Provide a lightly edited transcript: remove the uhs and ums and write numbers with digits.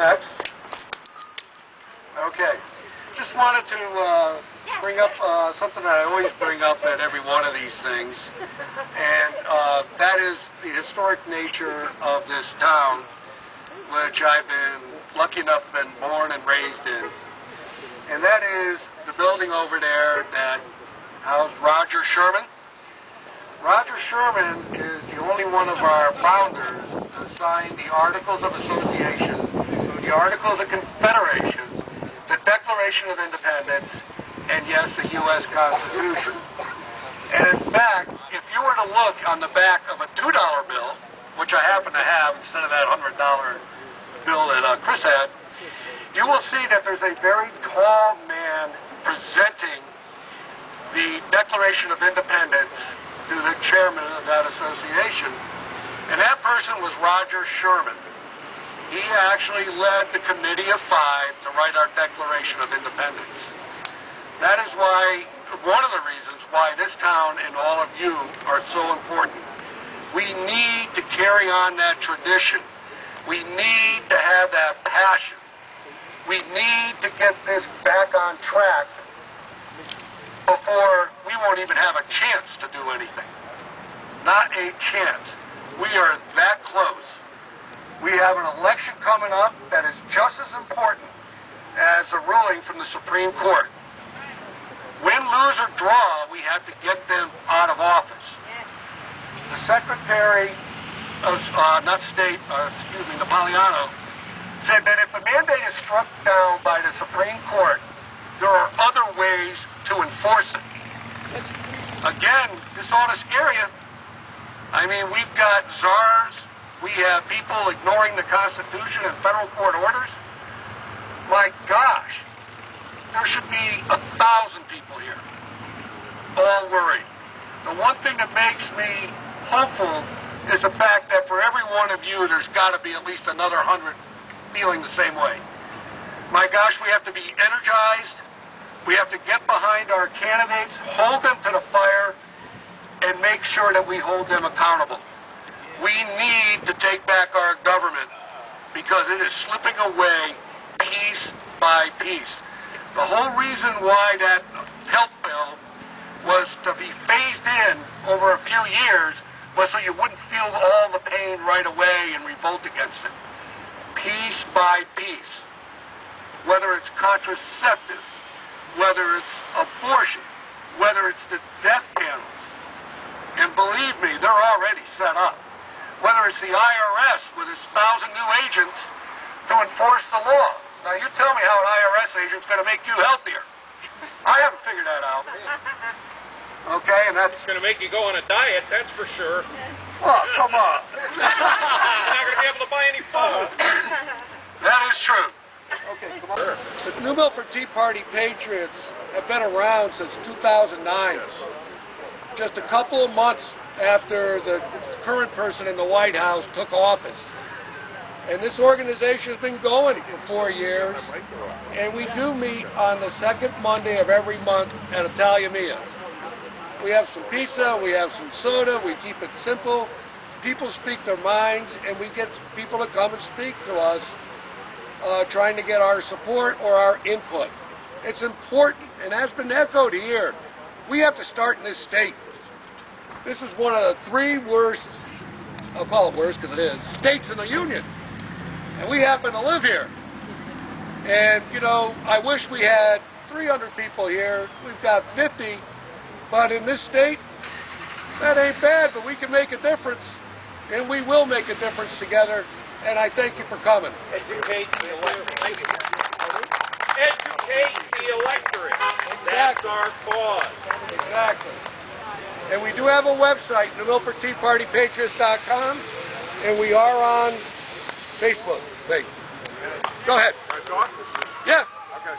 next. Okay. Just wanted to bring up something that I always bring up at every one of these things, and that is the historic nature of this town, which I've been lucky enough to been born and raised in. And that is the building over there that housed Roger Sherman. Roger Sherman is the only one of our founders to sign the Articles of Association, the Articles of Confederation, the Declaration of Independence, and yes, the U.S. Constitution. And in fact, if you were to look on the back of a $2 bill, which I happen to have instead of that $100 bill that Chris had, you will see that there's a very tall man presenting the Declaration of Independence to the chairman of that association, and that person was Roger Sherman. He actually led the Committee of Five to write our Declaration of Independence. That is why, one of the reasons why this town and all of you are so important. We need to carry on that tradition. We need to have that passion. We need to get this back on track before we won't even have a chance to do anything. Not a chance. We are that close. We have an election coming up that is just as important as a ruling from the Supreme Court. Win, lose, or draw, we have to get them out of office. The Secretary of, Napolitano, said that if the mandate is struck down by the Supreme Court, there are other ways to enforce it. Again, this ought to scare you. I mean, we've got czars. We have people ignoring the Constitution and federal court orders. My gosh, there should be 1,000 people here, all worried. The one thing that makes me hopeful is the fact that for every one of you, there's got to be at least another 100 feeling the same way. My gosh, we have to be energized. We have to get behind our candidates, hold them to the fire, and make sure that we hold them accountable. We need to take back our government because it is slipping away piece by piece. The whole reason why that health bill was to be phased in over a few years was so you wouldn't feel all the pain right away and revolt against it. Piece by piece. Whether it's contraceptive, whether it's abortion, whether it's the death panels. And believe me, they're already set up. Whether it's the IRS with its 1,000 new agents to enforce the law. Now you tell me how an IRS agent's going to make you healthier. I haven't figured that out. Okay, and that's... It's going to make you go on a diet, that's for sure. Oh, come on. You're not going to be able to buy any food. That is true. Okay, come on. The New Milford Tea Party Patriots have been around since 2009. Just a couple of months after the current person in the White House took office. And this organization has been going for 4 years, and we do meet on the second Monday of every month at Italia Mia. We have some pizza, we have some soda, we keep it simple. People speak their minds, and we get people to come and speak to us, trying to get our support or our input. It's important, and has been echoed here. We have to start in this state. This is one of the 3 worst, I'll call it worst because it is, states in the Union. And we happen to live here. And, you know, I wish we had 300 people here. We've got 50. But in this state, that ain't bad, but we can make a difference. And we will make a difference together. And I thank you for coming. Educate the electorate. Educate the electorate. Exactly. That's our cause. Exactly. And we do have a website, NewMilfordTeaPartyPatriots.com, and we are on Facebook. Wait. Go ahead. Can I talk? Yeah. Okay.